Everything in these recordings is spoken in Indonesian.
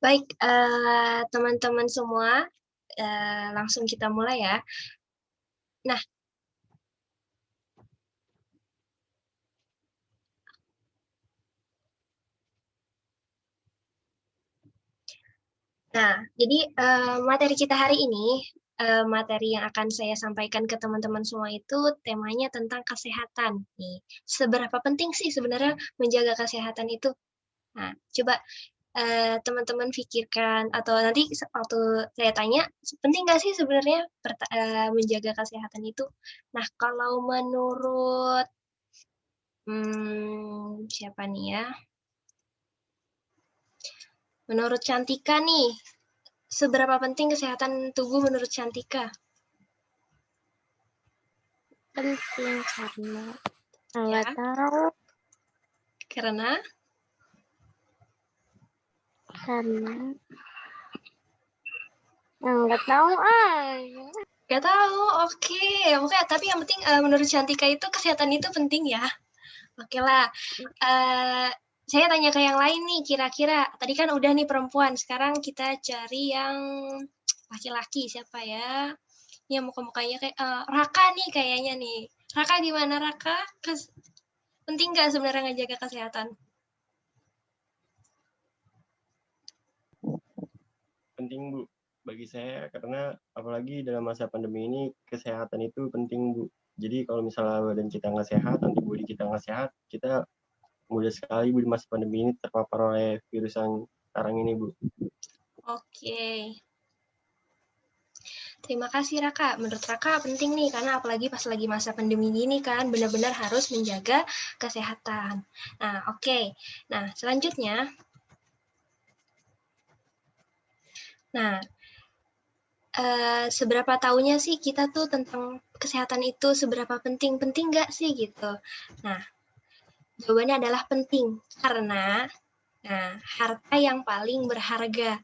Baik, teman-teman semua, langsung kita mulai ya. Nah jadi, materi kita hari ini, materi yang akan saya sampaikan ke teman-teman semua itu temanya tentang kesehatan nih. Seberapa penting sih sebenarnya menjaga kesehatan itu? Nah, coba, teman-teman pikirkan atau nanti waktu saya tanya, penting nggak sih sebenarnya menjaga kesehatan itu? Nah, kalau menurut, siapa nih ya? Menurut Cantika nih, seberapa penting kesehatan tubuh menurut Cantika? Penting karena Ya. nggak tahu Karena nggak tahu nggak tahu, oke. Oke, tapi yang penting menurut Cantika itu kesehatan itu penting ya. Oke lah. Saya tanya ke yang lain nih, kira-kira tadi kan udah nih perempuan, sekarang kita cari yang laki-laki siapa ya? Yang muka-mukanya kayak Raka nih kayaknya nih. Raka gimana Raka? Penting nggak sebenarnya ngejaga kesehatan? Penting Bu, bagi saya karena apalagi dalam masa pandemi ini kesehatan itu penting Bu. Jadi kalau misalnya badan kita nggak sehat, antibodi kita nggak sehat, kita mudah sekali Bu di masa pandemi ini terpapar oleh virus yang sekarang ini Bu. Oke. Terima kasih Raka. Menurut Raka penting nih karena apalagi pas lagi masa pandemi gini kan benar-benar harus menjaga kesehatan. Nah, oke. Nah, selanjutnya. Nah, seberapa tahunya sih kita tuh tentang kesehatan itu seberapa penting? Penting nggak sih gitu? Nah, jawabannya adalah penting karena harta yang paling berharga.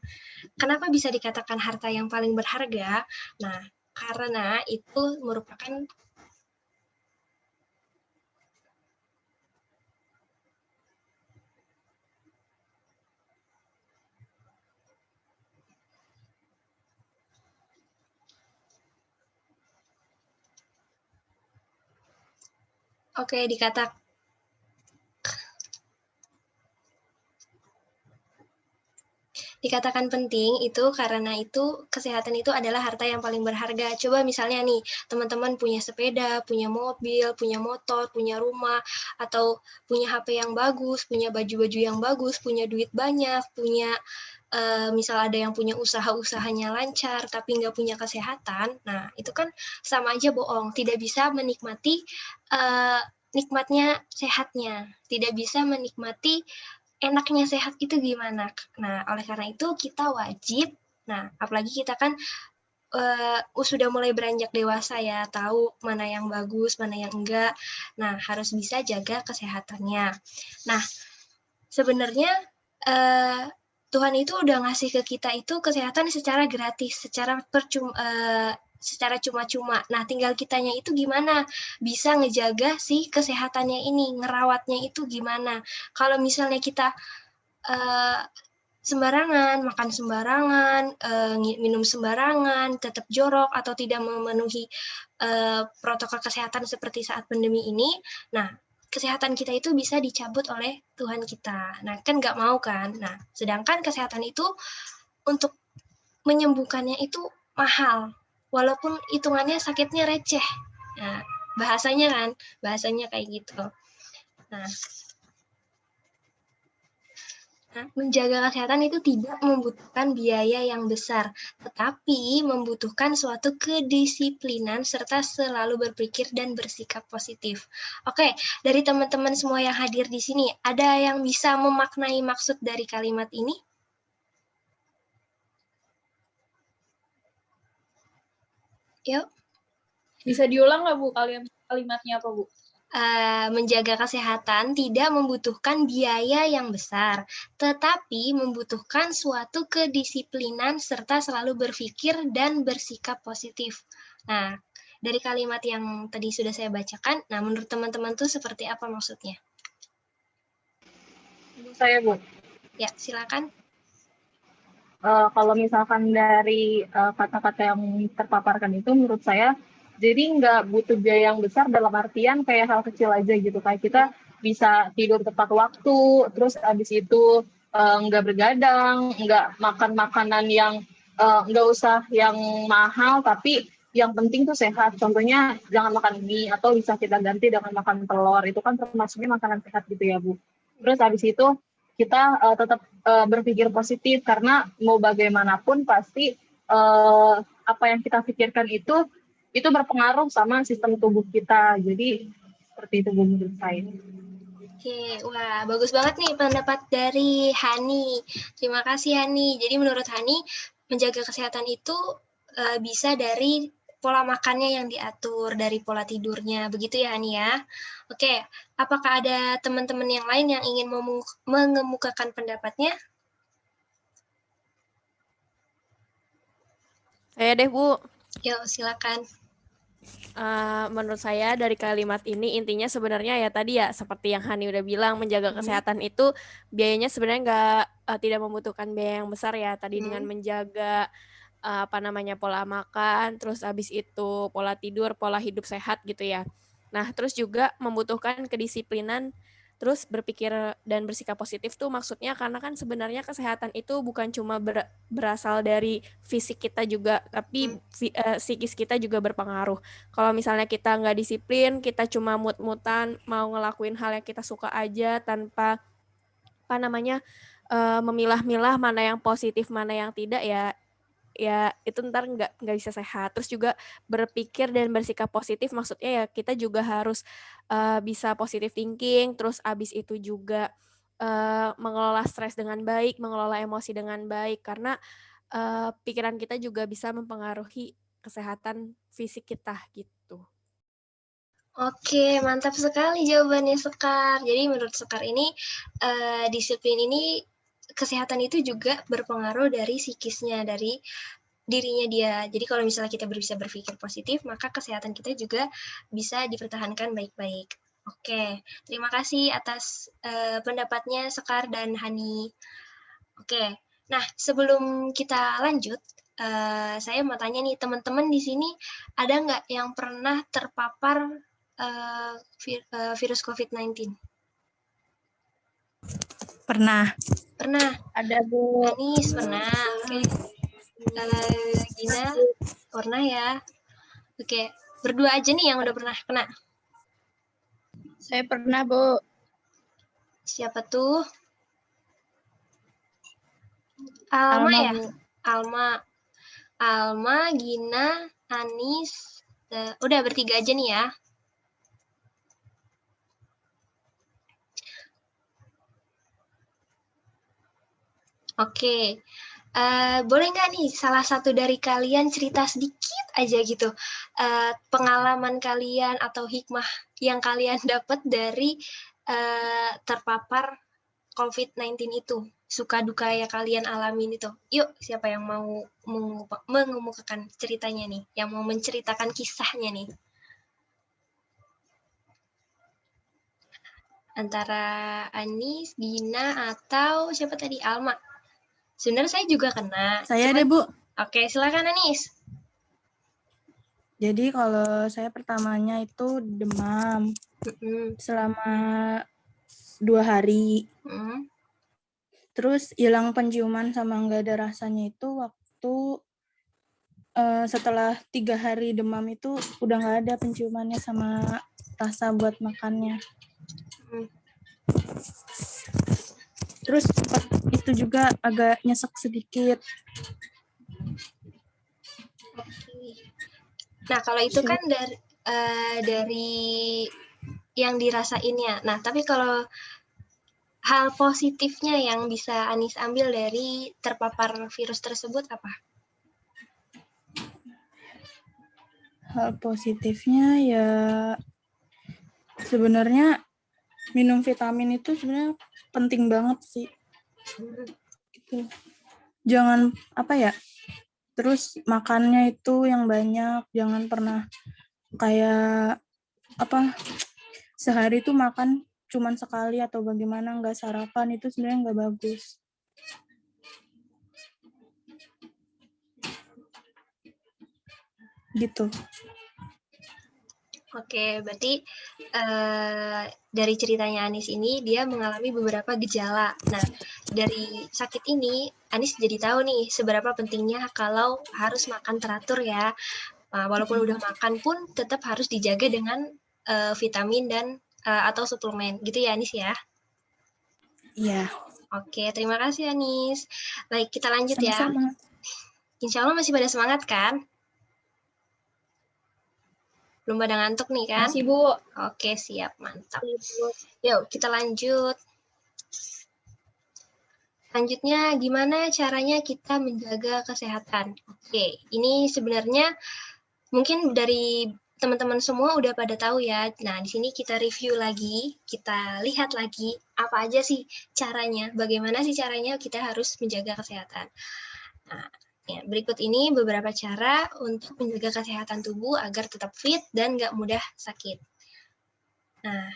Kenapa bisa dikatakan harta yang paling berharga? Nah, karena itu merupakan dikatakan penting itu karena itu kesehatan itu adalah harta yang paling berharga. Coba misalnya nih, teman-teman punya sepeda, punya mobil, punya motor, punya rumah, atau punya HP yang bagus, punya baju-baju yang bagus, punya duit banyak, punya misal ada yang punya usaha-usahanya lancar tapi nggak punya kesehatan, nah itu kan sama aja bohong, tidak bisa menikmati nikmatnya sehatnya, tidak bisa menikmati enaknya sehat itu gimana. Nah, oleh karena itu kita wajib, nah apalagi kita kan sudah mulai beranjak dewasa ya, tahu mana yang bagus, mana yang enggak. Nah, harus bisa jaga kesehatannya. Nah, sebenarnya Tuhan itu udah ngasih ke kita itu kesehatan secara gratis, secara cuma-cuma. Nah, tinggal kitanya itu gimana bisa ngejaga si kesehatannya ini, ngerawatnya itu gimana. Kalau misalnya kita sembarangan, makan sembarangan, minum sembarangan, tetap jorok atau tidak memenuhi protokol kesehatan seperti saat pandemi ini, nah kesehatan kita itu bisa dicabut oleh Tuhan kita. Nah, kan nggak mau kan? Nah, sedangkan kesehatan itu untuk menyembuhkannya itu mahal, walaupun hitungannya sakitnya receh. Nah, bahasanya kayak gitu. Nah, menjaga kesehatan itu tidak membutuhkan biaya yang besar, tetapi membutuhkan suatu kedisiplinan serta selalu berpikir dan bersikap positif. Oke, dari teman-teman semua yang hadir di sini, ada yang bisa memaknai maksud dari kalimat ini? Yuk. Bisa diulang nggak Bu kalimatnya apa Bu? Menjaga kesehatan tidak membutuhkan biaya yang besar, tetapi membutuhkan suatu kedisiplinan serta selalu berpikir dan bersikap positif. Nah, dari kalimat yang tadi sudah saya bacakan, nah menurut teman-teman tuh seperti apa maksudnya? Saya Bu. Ya, silakan. kalau misalkan dari kata-kata yang terpaparkan itu menurut saya jadi nggak butuh biaya yang besar dalam artian kayak hal kecil aja gitu, kayak kita bisa tidur tepat waktu, terus abis itu nggak bergadang, nggak makan makanan yang nggak usah yang mahal, tapi yang penting tuh sehat. Contohnya jangan makan mie atau bisa kita ganti dengan makan telur, itu kan termasuknya makanan sehat gitu ya Bu. Terus abis itu kita tetap berpikir positif karena mau bagaimanapun pasti apa yang kita pikirkan itu berpengaruh sama sistem tubuh kita. Jadi seperti itu Bu menurut saya. Oke, wah bagus banget nih pendapat dari Hani. Terima kasih Hani. Jadi menurut Hani, menjaga kesehatan itu bisa dari pola makannya yang diatur, dari pola tidurnya. Begitu ya Hani ya? Oke, apakah ada teman-teman yang lain yang ingin mengemukakan pendapatnya? Saya deh Bu. Yuk, silakan. Menurut saya dari kalimat ini intinya sebenarnya ya tadi ya seperti yang Hani udah bilang, menjaga kesehatan itu biayanya sebenarnya tidak membutuhkan biaya yang besar ya tadi dengan menjaga pola makan, terus habis itu pola tidur, pola hidup sehat gitu ya. Nah, terus juga membutuhkan kedisiplinan, terus berpikir dan bersikap positif tuh maksudnya karena kan sebenarnya kesehatan itu bukan cuma berasal dari fisik kita juga, tapi psikis kita juga berpengaruh. Kalau misalnya kita nggak disiplin, kita cuma mut-mutan, mau ngelakuin hal yang kita suka aja tanpa memilah-milah mana yang positif, mana yang tidak ya itu ntar nggak bisa sehat. Terus juga berpikir dan bersikap positif maksudnya ya kita juga harus bisa positive thinking, terus abis itu juga mengelola stres dengan baik, mengelola emosi dengan baik karena pikiran kita juga bisa mempengaruhi kesehatan fisik kita gitu. Oke, mantap sekali jawabannya Sekar. Jadi menurut Sekar ini, disiplin ini, kesehatan itu juga berpengaruh dari psikisnya, dari dirinya dia. Jadi kalau misalnya kita bisa berpikir positif, maka kesehatan kita juga bisa dipertahankan baik-baik. Oke, terima kasih atas pendapatnya Sekar dan Hani. Oke, nah sebelum kita lanjut, saya mau tanya nih teman-teman di sini ada nggak yang pernah terpapar virus COVID-19? Pernah. Pernah. Ada Bu. Anis pernah. Oke. Gina pernah ya. Oke. Berdua aja nih yang udah pernah kena. Saya pernah, Bu. Siapa tuh? Alma ya? Bu. Alma, Gina, Anis. Udah bertiga aja nih ya. Oke. Boleh nggak nih salah satu dari kalian cerita sedikit aja gitu pengalaman kalian atau hikmah yang kalian dapat dari terpapar COVID-19 itu, suka duka yang kalian alamin itu. Yuk, siapa yang mau mengemukakan ceritanya nih, yang mau menceritakan kisahnya nih? Antara Anis, Gina, atau siapa tadi? Alma. Sebenarnya saya juga kena. Saya deh, Bu. Oke, silakan Anis. Jadi kalau saya pertamanya itu demam selama 2 hari. Terus hilang penciuman sama nggak ada rasanya itu waktu setelah 3 hari demam itu udah nggak ada penciumannya sama rasa buat makannya. Terus itu juga agak nyesek sedikit. Nah, kalau itu kan dari yang dirasainnya. Nah, tapi kalau hal positifnya yang bisa Anis ambil dari terpapar virus tersebut apa? Hal positifnya ya sebenarnya minum vitamin itu sebenarnya penting banget sih. Gitu. Jangan terus makannya itu yang banyak, jangan pernah kayak sehari itu makan cuman sekali atau bagaimana, nggak sarapan, itu sebenarnya nggak bagus. gitu. Oke, berarti dari ceritanya Anis ini dia mengalami beberapa gejala. Nah, dari sakit ini Anis jadi tahu nih seberapa pentingnya kalau harus makan teratur ya. Walaupun udah makan pun tetap harus dijaga dengan vitamin dan atau suplemen, gitu ya Anis ya. Iya, Oke, terima kasih Anis. Baik, kita lanjut ya. sama-sama. Insya Allah masih pada semangat kan? Belum pada ngantuk nih kan? Masih, Bu. Oke, siap. Mantap. Yuk, kita lanjut. Selanjutnya, gimana caranya kita menjaga kesehatan? Oke, ini sebenarnya mungkin dari teman-teman semua udah pada tahu ya. Nah, di sini kita review lagi, kita lihat lagi apa aja sih caranya, bagaimana sih caranya kita harus menjaga kesehatan. Nah, ya, berikut ini beberapa cara untuk menjaga kesehatan tubuh agar tetap fit dan nggak mudah sakit. Nah,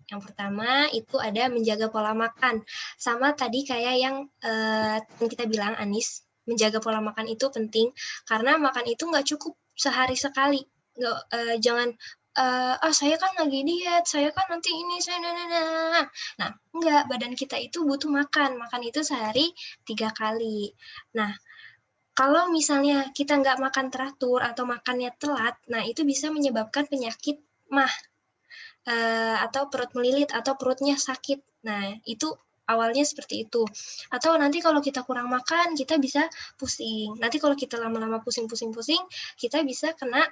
yang pertama itu ada menjaga pola makan. Sama tadi kayak yang kita bilang, Anis, menjaga pola makan itu penting karena makan itu nggak cukup sehari sekali. Jangan, saya kan lagi diet, saya kan nanti ini, saya Nah, enggak, badan kita itu butuh makan. Makan itu sehari 3 kali. Nah, kalau misalnya kita nggak makan teratur atau makannya telat, nah itu bisa menyebabkan penyakit MAH atau perut melilit atau perutnya sakit. Nah, itu awalnya seperti itu. Atau nanti kalau kita kurang makan, kita bisa pusing. Nanti kalau kita lama-lama pusing-pusing-pusing, kita bisa kena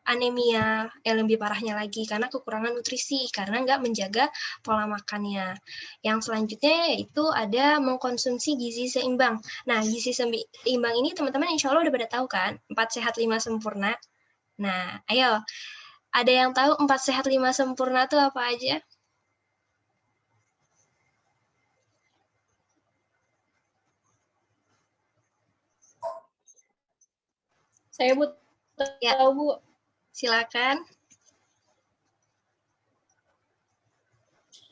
anemia yang lebih parahnya lagi karena kekurangan nutrisi, karena nggak menjaga pola makannya. Yang selanjutnya yaitu ada mengkonsumsi gizi seimbang. Nah, gizi seimbang ini teman-teman insya Allah udah pada tahu kan? 4 sehat 5 sempurna. Nah, ayo, ada yang tahu 4 sehat 5 sempurna itu apa aja? Saya Bu Ya. tahu, Bu. Silakan.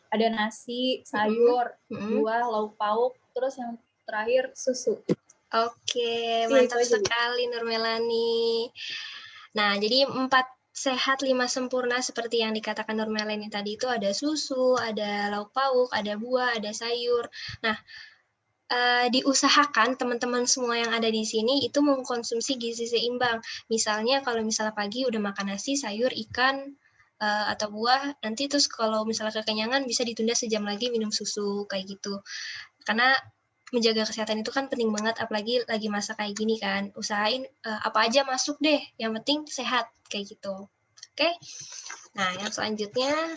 Ada nasi, sayur, buah, lauk pauk, terus yang terakhir susu. Oke, mantap sekali Nurmelani. Nah, jadi 4 sehat 5 sempurna seperti yang dikatakan Nurmelani tadi itu ada susu, ada lauk pauk, ada buah, ada sayur. Nah, diusahakan teman-teman semua yang ada di sini itu mengkonsumsi gizi seimbang. Misalnya kalau misalnya pagi udah makan nasi, sayur, ikan, atau buah, nanti terus kalau misalnya kekenyangan bisa ditunda sejam lagi minum susu, kayak gitu. Karena menjaga kesehatan itu kan penting banget, apalagi lagi masa kayak gini kan. Usahain apa aja masuk deh, yang penting sehat, kayak gitu. Oke? Nah, yang selanjutnya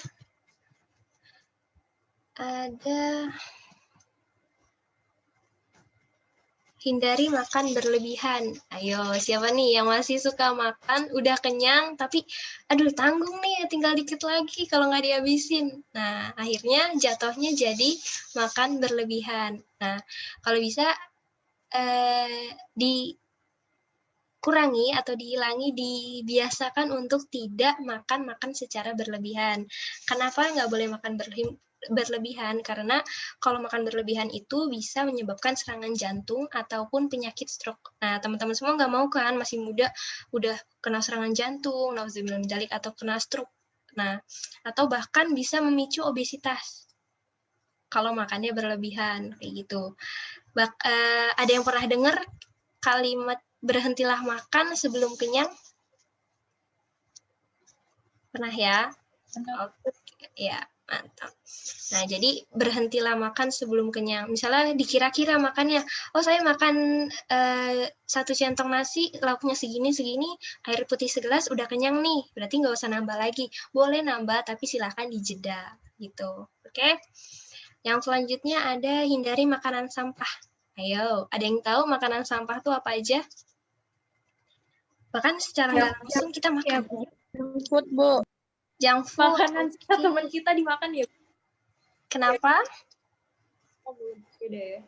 ada hindari makan berlebihan. Ayo, siapa nih yang masih suka makan, udah kenyang, tapi aduh tanggung nih, tinggal dikit lagi kalau nggak dihabisin. Nah, akhirnya jatuhnya jadi makan berlebihan. Nah, kalau bisa dikurangi atau dihilangi, dibiasakan untuk tidak makan secara berlebihan. Kenapa nggak boleh makan berlebihan? Karena kalau makan berlebihan itu bisa menyebabkan serangan jantung ataupun penyakit stroke. Nah, teman-teman semua nggak mau kan, masih muda udah kena serangan jantung, nauzubillah min dzalik, atau kena stroke. Nah, atau bahkan bisa memicu obesitas kalau makannya berlebihan, kayak gitu. Ada yang pernah dengar kalimat berhentilah makan sebelum kenyang? Pernah ya? Oke, ya, mantap. Nah, jadi berhentilah makan sebelum kenyang. Misalnya dikira-kira makannya, oh saya makan 1 centong nasi, lauknya segini-segini, air putih segelas, udah kenyang nih. Berarti nggak usah nambah lagi. Boleh nambah, tapi silakan dijeda, gitu. Oke? Yang selanjutnya ada hindari makanan sampah. Ayo, ada yang tahu makanan sampah itu apa aja? Bahkan secara nggak langsung kita makan. Junk food, Bu. Junk food. Makanan teman kita dimakan ya. Kenapa? Oh, beda ya.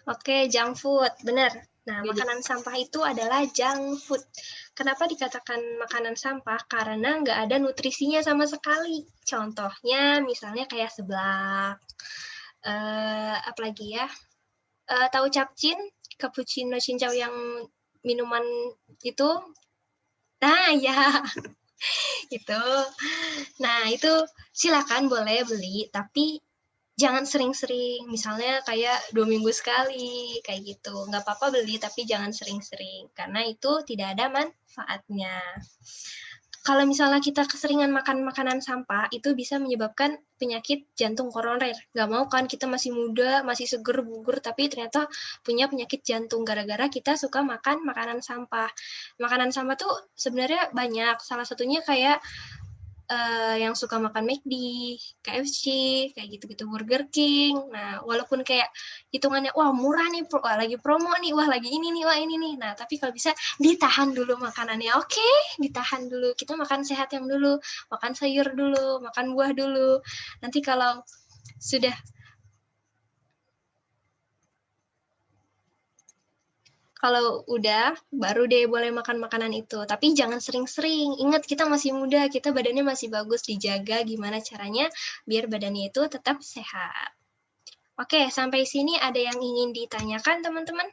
Oke, junk food, benar. Nah, makanan sampah itu adalah junk food. Kenapa dikatakan makanan sampah? Karena nggak ada nutrisinya sama sekali. Contohnya, misalnya kayak seblak. Apalagi ya? Tahu capcin? cappuccino cincau yang minuman itu. Nah, ya. Itu. Nah, itu silakan boleh beli, tapi jangan sering-sering. Misalnya kayak 2 minggu sekali, kayak gitu. Nggak apa-apa beli, tapi jangan sering-sering. Karena itu tidak ada manfaatnya. Kalau misalnya kita keseringan makan makanan sampah, itu bisa menyebabkan penyakit jantung koroner. Nggak mau kan, kita masih muda, masih seger, buger, tapi ternyata punya penyakit jantung gara-gara kita suka makan makanan sampah. Makanan sampah tuh sebenarnya banyak, salah satunya kayak yang suka makan McD, KFC, kayak gitu-gitu, Burger King. Nah, walaupun kayak hitungannya, wah murah nih, wah lagi promo nih, wah lagi ini nih, wah ini nih. Nah, tapi kalau bisa ditahan dulu makanannya, oke? Ditahan dulu. Kita makan sehat yang dulu, makan sayur dulu, makan buah dulu. Nanti kalau sudah kalau udah, baru deh boleh makan makanan itu. Tapi jangan sering-sering. Ingat, kita masih muda, kita badannya masih bagus, dijaga gimana caranya biar badannya itu tetap sehat. Oke, sampai sini ada yang ingin ditanyakan, teman-teman?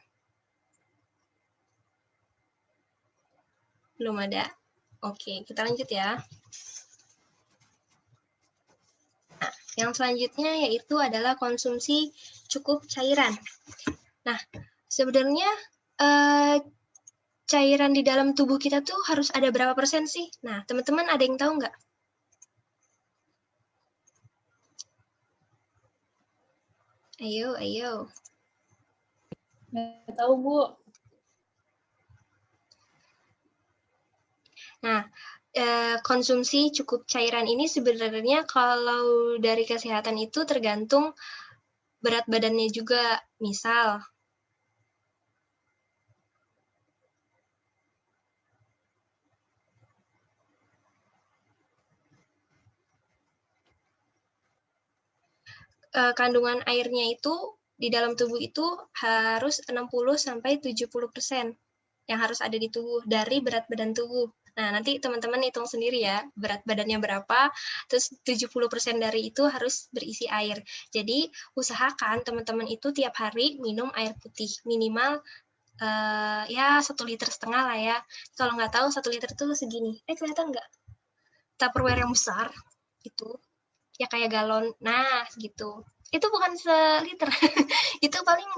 Belum ada? Oke, kita lanjut ya. Nah, yang selanjutnya yaitu adalah konsumsi cukup cairan. Nah, sebenarnya cairan di dalam tubuh kita tuh harus ada berapa persen sih? Nah, teman-teman ada yang tahu nggak? Ayo. Nggak tahu, Bu. Nah, konsumsi cukup cairan ini sebenarnya kalau dari kesehatan itu tergantung berat badannya juga. Misal, kandungan airnya itu di dalam tubuh itu harus 60-70% yang harus ada di tubuh dari berat badan tubuh. Nah, nanti teman-teman hitung sendiri ya, berat badannya berapa, terus 70% dari itu harus berisi air. Jadi, usahakan teman-teman itu tiap hari minum air putih, minimal ya 1,5 liter lah ya. Kalau nggak tahu 1 liter itu segini. Kelihatan nggak? Tupperware yang besar, itu, ya kayak galon, nah gitu. Itu bukan seliter, itu paling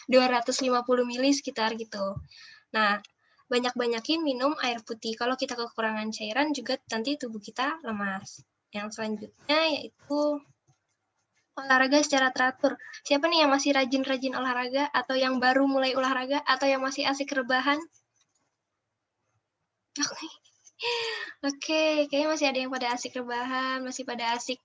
250 mili sekitar gitu. Nah, banyak-banyakin minum air putih. Kalau kita kekurangan cairan juga nanti tubuh kita lemas. Yang selanjutnya yaitu olahraga secara teratur. Siapa nih yang masih rajin-rajin olahraga atau yang baru mulai olahraga atau yang masih asik rebahan? Oke, kayaknya masih ada yang pada asik rebahan, masih pada asik.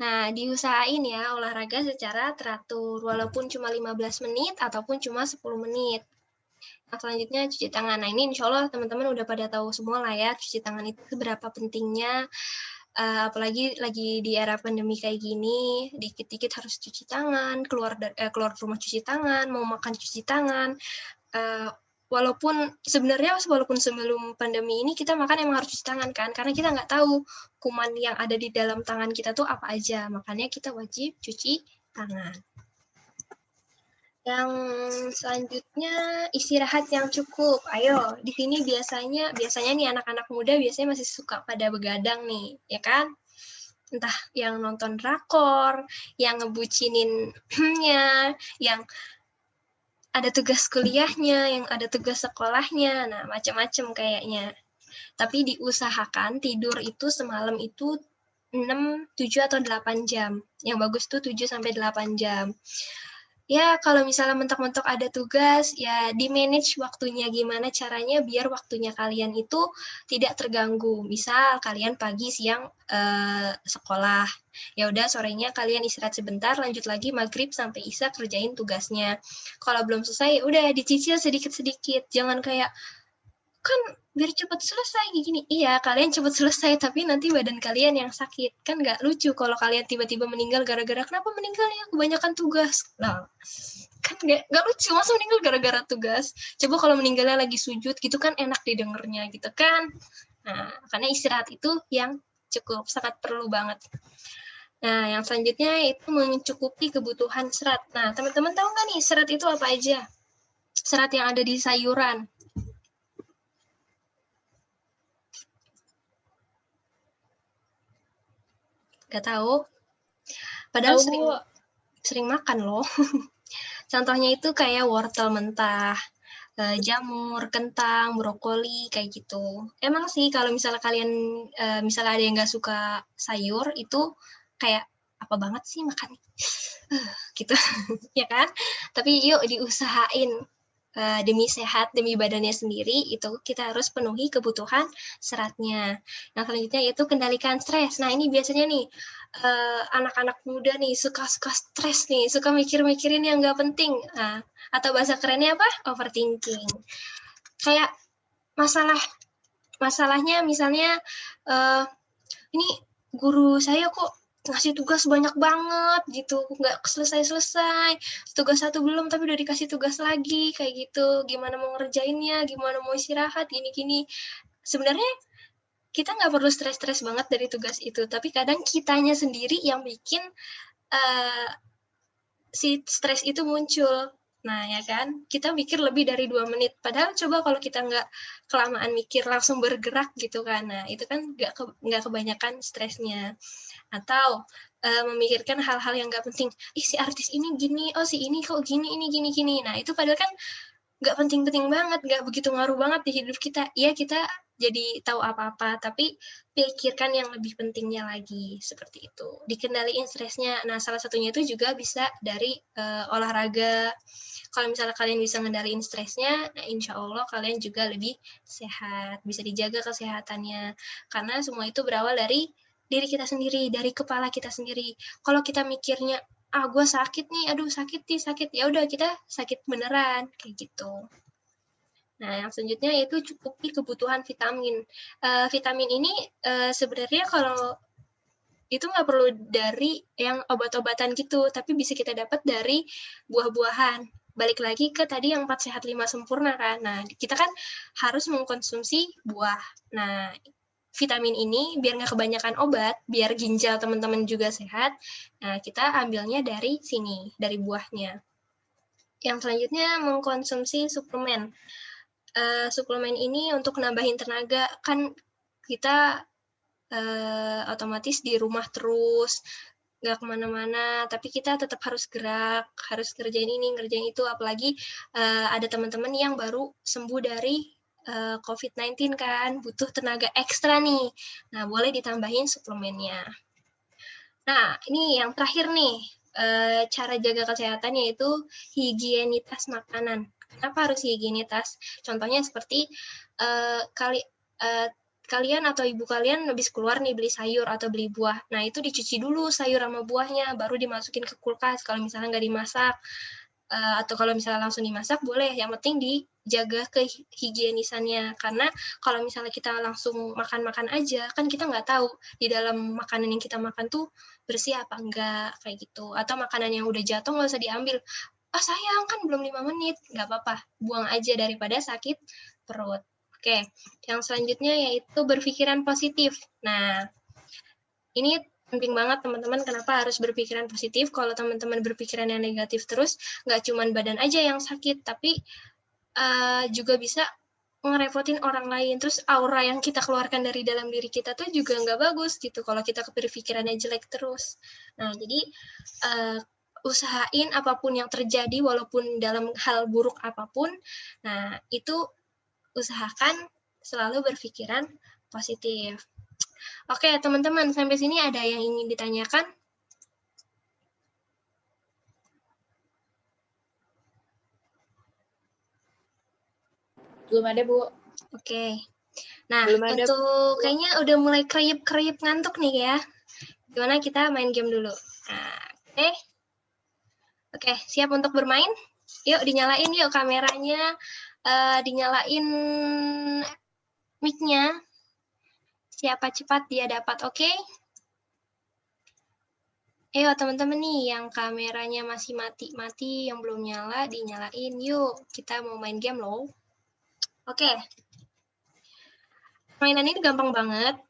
Nah, diusahain ya olahraga secara teratur, walaupun cuma 15 menit ataupun cuma 10 menit. Nah, selanjutnya cuci tangan. Nah, ini insya Allah teman-teman udah pada tahu semua lah ya, cuci tangan itu berapa pentingnya, apalagi lagi di era pandemi kayak gini, dikit-dikit harus cuci tangan, keluar rumah cuci tangan, mau makan cuci tangan, walaupun sebelum pandemi ini kita makan emang harus cuci tangan kan, karena kita nggak tahu kuman yang ada di dalam tangan kita tuh apa aja, makanya kita wajib cuci tangan. Yang selanjutnya istirahat yang cukup. Ayo, di sini biasanya nih anak-anak muda biasanya masih suka pada begadang nih, ya kan? Entah yang nonton drakor, yang ngebucininnya, yang ada tugas kuliahnya, yang ada tugas sekolahnya, nah macam-macam kayaknya. Tapi diusahakan tidur itu semalam itu 6, 7 atau 8 jam. Yang bagus tuh 7 sampai 8 jam. Ya, kalau misalnya mentok-mentok ada tugas, ya di-manage waktunya gimana caranya biar waktunya kalian itu tidak terganggu. Misal kalian pagi, siang sekolah. Ya udah sorenya kalian istirahat sebentar, lanjut lagi maghrib sampai isya kerjain tugasnya. Kalau belum selesai, udah dicicil sedikit-sedikit. Jangan kayak kan biar cepat selesai gini. Iya, kalian cepat selesai, tapi nanti badan kalian yang sakit. Kan nggak lucu kalau kalian tiba-tiba meninggal gara-gara kenapa meninggal ya? Kebanyakan tugas. Nah, kan nggak lucu, masa meninggal gara-gara tugas. Coba kalau meninggalnya lagi sujud gitu kan enak didengarnya gitu kan. Nah, karena istirahat itu yang cukup sangat perlu banget. Nah, yang selanjutnya itu mencukupi kebutuhan serat. Nah, teman-teman tahu nggak nih serat itu apa aja? Serat yang ada di sayuran. Nggak tahu? Padahal sering makan loh. Contohnya itu kayak wortel mentah, jamur, kentang, brokoli, kayak gitu. Emang sih kalau misalnya kalian, misalnya ada yang nggak suka sayur, itu kayak, apa banget sih makan gitu, ya kan? Tapi yuk diusahain, demi sehat, demi badannya sendiri, itu kita harus penuhi kebutuhan seratnya. Yang selanjutnya itu kendalikan stres. Nah, ini biasanya nih, anak-anak muda nih suka-suka stres nih, suka mikir-mikirin yang nggak penting. Nah, atau bahasa kerennya apa? Overthinking. Kayak masalahnya misalnya, ini guru saya kok ngasih tugas banyak banget gitu, nggak selesai-selesai, tugas satu belum tapi udah dikasih tugas lagi, kayak gitu, gimana mau ngerjainnya, gimana mau istirahat, gini-gini. Sebenarnya kita nggak perlu stres-stres banget dari tugas itu, tapi kadang kitanya sendiri yang bikin si stres itu muncul. Nah, ya kan, kita mikir lebih dari 2 menit. Padahal coba kalau kita nggak kelamaan mikir, langsung bergerak gitu kan. Nah, itu kan nggak kebanyakan stresnya. Atau memikirkan hal-hal yang nggak penting. Ih, si artis ini gini, oh si ini kok gini, ini gini-gini. Nah, itu padahal kan nggak penting-penting banget, nggak begitu ngaruh banget di hidup kita. Iya, kita jadi tahu apa-apa, tapi pikirkan yang lebih pentingnya lagi, seperti itu. Dikendaliin stresnya. Nah, salah satunya itu juga bisa dari olahraga. Kalau misalnya kalian bisa ngendaliin stresnya, nah insya Allah kalian juga lebih sehat, bisa dijaga kesehatannya. Karena semua itu berawal dari diri kita sendiri, dari kepala kita sendiri. Kalau kita mikirnya, gue sakit nih, aduh sakit nih, sakit, ya udah kita sakit beneran, kayak gitu. Nah, yang selanjutnya yaitu cukupi kebutuhan vitamin. Vitamin ini sebenarnya kalau itu nggak perlu dari yang obat-obatan gitu, tapi bisa kita dapat dari buah-buahan. Balik lagi ke tadi yang 4 sehat 5 sempurna kan. Nah, kita kan harus mengkonsumsi buah. Nah, vitamin ini biar nggak kebanyakan obat, biar ginjal teman-teman juga sehat, nah kita ambilnya dari sini, dari buahnya. Yang selanjutnya mengkonsumsi suplemen. Suplemen ini untuk nambahin tenaga, kan kita otomatis di rumah terus, nggak kemana-mana, tapi kita tetap harus gerak, harus ngerjain ini, ngerjain itu, apalagi ada teman-teman yang baru sembuh dari COVID-19 kan, butuh tenaga ekstra nih. Nah, boleh ditambahin suplemennya. Nah, ini yang terakhir nih, cara jaga kesehatan yaitu higienitas makanan. Kenapa harus higienitas? Contohnya seperti kalian atau ibu kalian habis keluar nih beli sayur atau beli buah. Nah, itu dicuci dulu sayur sama buahnya, baru dimasukin ke kulkas kalau misalnya nggak dimasak. Atau kalau misalnya langsung dimasak boleh, yang penting dijaga kehigienisannya, karena kalau misalnya kita langsung makan-makan aja kan kita nggak tahu di dalam makanan yang kita makan tuh bersih apa enggak, kayak gitu. Atau makanan yang udah jatuh nggak usah diambil, sayang kan belum 5 menit, nggak apa-apa, buang aja daripada sakit perut. Oke, yang selanjutnya yaitu berpikiran positif. Nah, ini penting banget teman-teman, kenapa harus berpikiran positif. Kalau teman-teman berpikiran yang negatif terus, nggak cuma badan aja yang sakit, tapi juga bisa ngerepotin orang lain. Terus aura yang kita keluarkan dari dalam diri kita tuh juga nggak bagus gitu kalau kita berpikirannya jelek terus. Nah, jadi usahain apapun yang terjadi, walaupun dalam hal buruk apapun, nah itu usahakan selalu berpikiran positif. Oke, teman-teman, sampai sini ada yang ingin ditanyakan? Belum ada, Bu. Oke. Nah, untuk kayaknya udah mulai kriip-kriip ngantuk nih ya. Gimana kita main game dulu? Nah, oke. Oke, siap untuk bermain? Yuk, dinyalain yuk kameranya. Dinyalain mic-nya. Siapa cepat dia dapat, oke? Ayo teman-teman nih yang kameranya masih mati-mati, yang belum nyala, dinyalain yuk. Kita mau main game loh. Oke. Mainan ini gampang banget.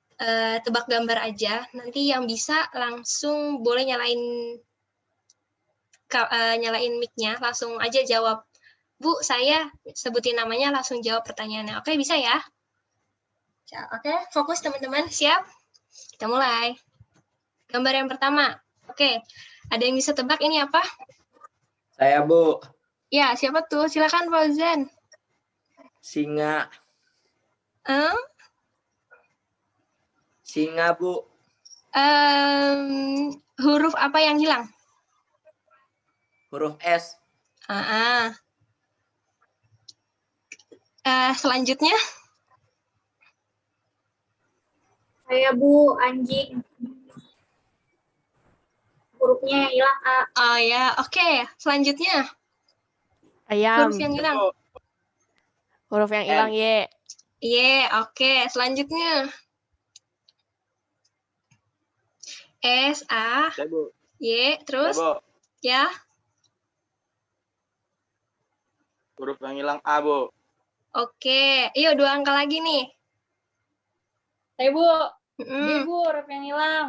tebak gambar aja. Nanti yang bisa langsung boleh nyalain mic-nya, langsung aja jawab. Bu, saya sebutin namanya, langsung jawab pertanyaannya. Oke, bisa ya? Oke, fokus teman-teman. Siap? Kita mulai. Gambar yang pertama. Oke, ada yang bisa tebak ini apa? Saya, Bu. Ya, siapa tuh? Silakan, Fauzan. Singa. Eh? Singa, Bu. Huruf apa yang hilang? Huruf S. Selanjutnya? Saya, Bu, anjing. Hurufnya hilang A. Oh ya, oke. Selanjutnya? Ayam. Huruf yang hilang? Huruf yang hilang Y. Y, oke. Selanjutnya? S, A, Saya, Bu. Y, terus? Saya, Bu. Ya? Huruf yang hilang A, Bu. Oke. Yuk, 2 angka lagi nih. Saya, Bu. Mm. Bu, huruf yang hilang.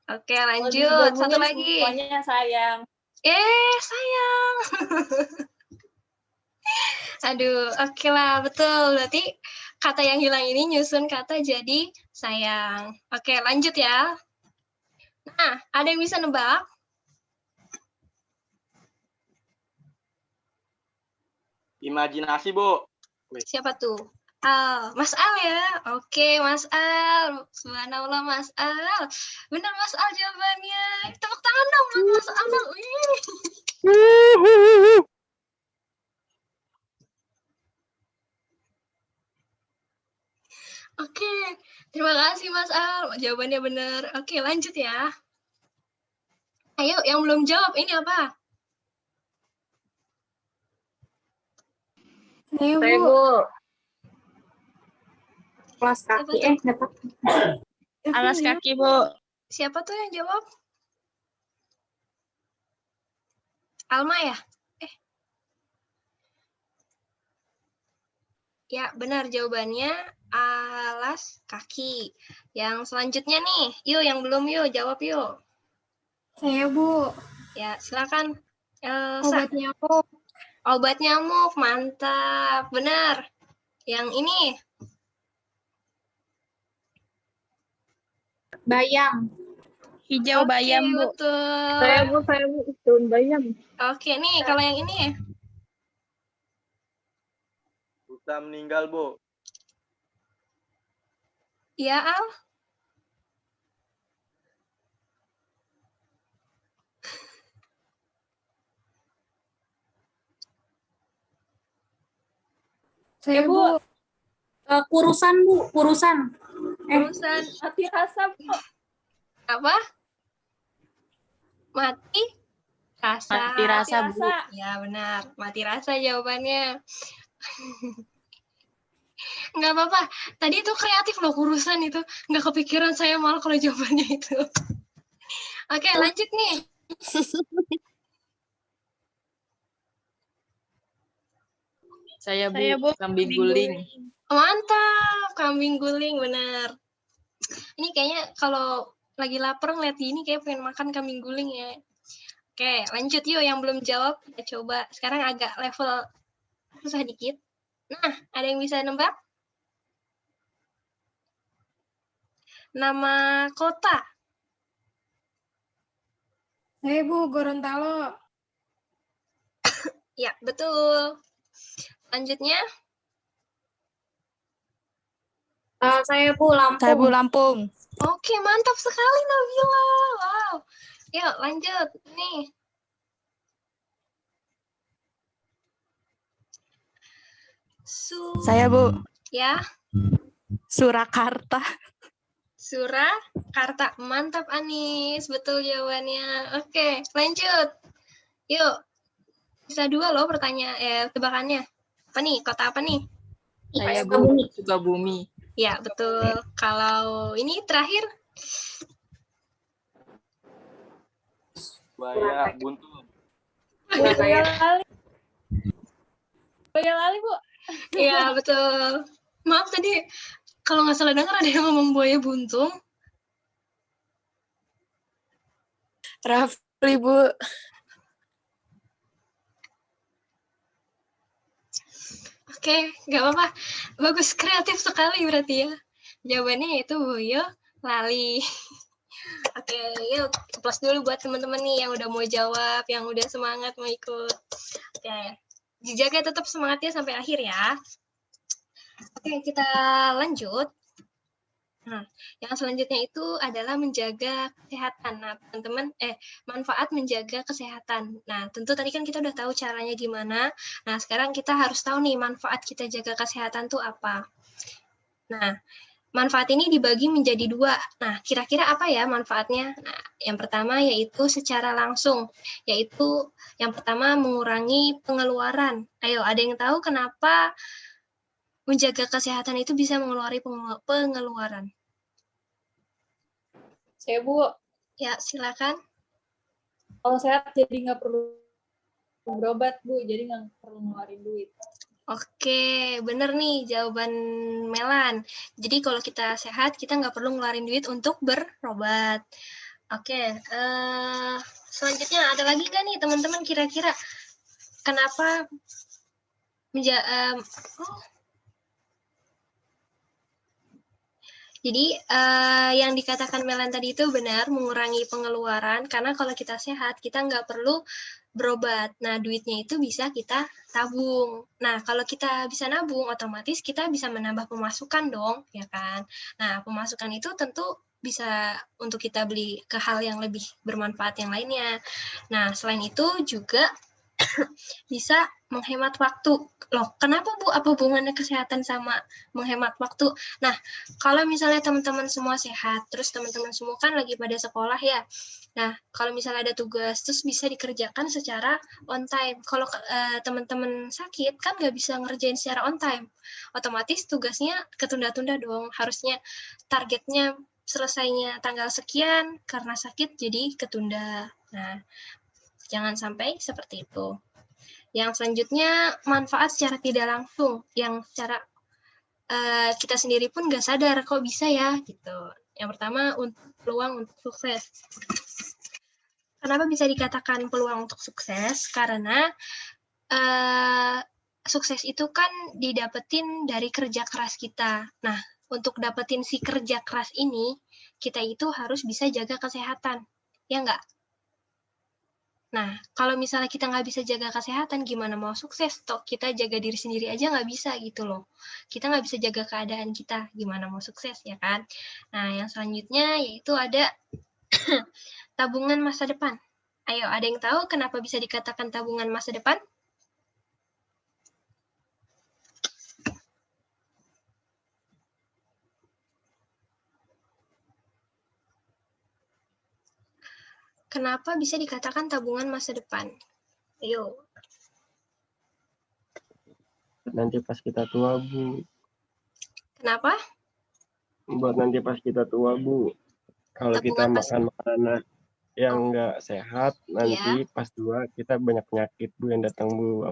Oke, Kalau lanjut. Satu digabungin lagi. semuanya sayang. Sayang. Aduh, oke lah, betul. Berarti kata yang hilang ini nyusun kata jadi sayang. Oke, lanjut ya. Nah, ada yang bisa nebak? Imajinasi, Bu. Siapa tuh? Mas Al ya. Oke, Mas Al. Subhanallah, Mas Al. Benar, Mas Al jawabannya. Tepuk tangan dong buat Mas Al. Wih. Oke, terima kasih Mas Al. Jawabannya benar. Oke, lanjut ya. Ayo, yang belum jawab, ini apa? Saya, Saya, Bu. Bu. Alas kaki. Dapat. Alas kaki, Bu. Siapa tuh yang jawab? Alma ya? Ya, benar jawabannya alas kaki. Yang selanjutnya nih, yuk yang belum yuk, jawab yuk. Saya, Bu. Ya, silakan. Elsa. Obat nyamuk. Obat nyamuk, mantap. Benar. Yang ini, Bayam. Hijau oke, bayam, Bu. betul. Saya, Bu. Daun bayam. Oke nih, kalau yang ini, Buta meninggal, Bu. ya Al? Saya, Bu. Kurusan, Bu. Kurusan. Urusan Mati rasa, Bu. apa? Mati rasa. Mati rasa, Bu. Ya benar, mati rasa jawabannya. Nggak apa-apa, tadi itu kreatif loh kurusan itu. Nggak kepikiran saya malah kalau jawabannya itu. Oke, lanjut nih. Saya, Bu. Kambing guling. Mantap, kambing guling, benar. Ini kayaknya kalau lagi lapar ngeliat gini kayak pengen makan kambing guling ya. Oke, lanjut yuk yang belum jawab. Kita coba. Sekarang agak level susah dikit. Nah, ada yang bisa nebak? Nama kota. Saya, Bu. Gorontalo. Ya, betul. Selanjutnya, Saya, Bu. Lampung. Saya, Bu, Lampung. oke, mantap sekali Nabila. Wow. Yuk, lanjut. Nih. Saya, Bu. Ya, Surakarta. Surakarta. Mantap, Anis. Betul jawabannya. Oke, lanjut. Yuk. Bisa 2 loh pertanyaan, tebakannya. Apa nih? Kota apa nih? Saya, Bu. Sukabumi. Ya, betul. Kalau ini terakhir, Buaya buntu. Boyolali, Bu. ya betul. Maaf tadi Kalau nggak salah dengar ada yang ngomong buaya buntung. Rafli, Bu. Oke, nggak apa-apa. Bagus, kreatif sekali berarti ya. Jawabannya yaitu Boyo Lali. Oke, yuk plus dulu buat teman-teman nih yang udah mau jawab, yang udah semangat mau ikut. Oke, dijaga tetap semangatnya sampai akhir ya. Oke, kita lanjut. Nah, yang selanjutnya itu adalah menjaga kesehatan. Nah, teman-teman, manfaat menjaga kesehatan. Nah, tentu tadi kan kita udah tahu caranya gimana. Nah, sekarang kita harus tahu nih manfaat kita jaga kesehatan tuh apa. Nah, manfaat ini dibagi menjadi 2. Nah, kira-kira apa ya manfaatnya? Nah, yang pertama yaitu secara langsung, yaitu yang pertama mengurangi pengeluaran. Ayo, ada yang tahu kenapa menjaga kesehatan itu bisa mengeluarkan pengeluaran? Saya Bu, Ya, silakan. kalau sehat jadi nggak perlu berobat Bu, jadi nggak perlu ngeluarin duit. Oke, bener nih jawaban Melan. Jadi kalau kita sehat, kita nggak perlu ngeluarin duit untuk berobat. Oke, selanjutnya ada lagi nggak nih teman-teman kira-kira kenapa Jadi yang dikatakan Melan tadi itu benar, mengurangi pengeluaran, karena kalau kita sehat, kita nggak perlu berobat. Nah, duitnya itu bisa kita tabung. Nah, kalau kita bisa nabung, otomatis kita bisa menambah pemasukan dong, ya kan? Nah, pemasukan itu tentu bisa untuk kita beli ke hal yang lebih bermanfaat yang lainnya. Nah, selain itu juga bisa menghemat waktu. Loh, kenapa Bu? Apa hubungannya kesehatan sama menghemat waktu? Nah, kalau misalnya teman-teman semua sehat, terus teman-teman semua kan lagi pada sekolah ya. Nah, kalau misalnya ada tugas, terus bisa dikerjakan secara on time. Kalau teman-teman sakit, kan nggak bisa ngerjain secara on time. Otomatis tugasnya ketunda-tunda dong. Harusnya targetnya selesainya tanggal sekian, karena sakit jadi ketunda. Nah, jangan sampai seperti itu. Yang selanjutnya, manfaat secara tidak langsung, yang secara kita sendiri pun nggak sadar, kok bisa ya, gitu. Yang pertama, peluang untuk sukses. Kenapa bisa dikatakan peluang untuk sukses? Karena sukses itu kan didapetin dari kerja keras kita. Nah, untuk dapetin si kerja keras ini, kita itu harus bisa jaga kesehatan. Ya nggak? Nah, kalau misalnya kita nggak bisa jaga kesehatan, gimana mau sukses? Toh kita jaga diri sendiri aja nggak bisa gitu loh. Kita nggak bisa jaga keadaan kita, gimana mau sukses, ya kan? Nah, yang selanjutnya yaitu ada tabungan masa depan. Ayo, ada yang tahu kenapa bisa dikatakan tabungan masa depan? Kenapa bisa dikatakan tabungan masa depan? Ayo. Nanti pas kita tua, Bu. Kenapa? Buat nanti pas kita tua, Bu. Kalau kita Tabungan makan makanan yang nggak sehat, nanti Iya. pas tua kita banyak penyakit, Bu, yang datang, Bu.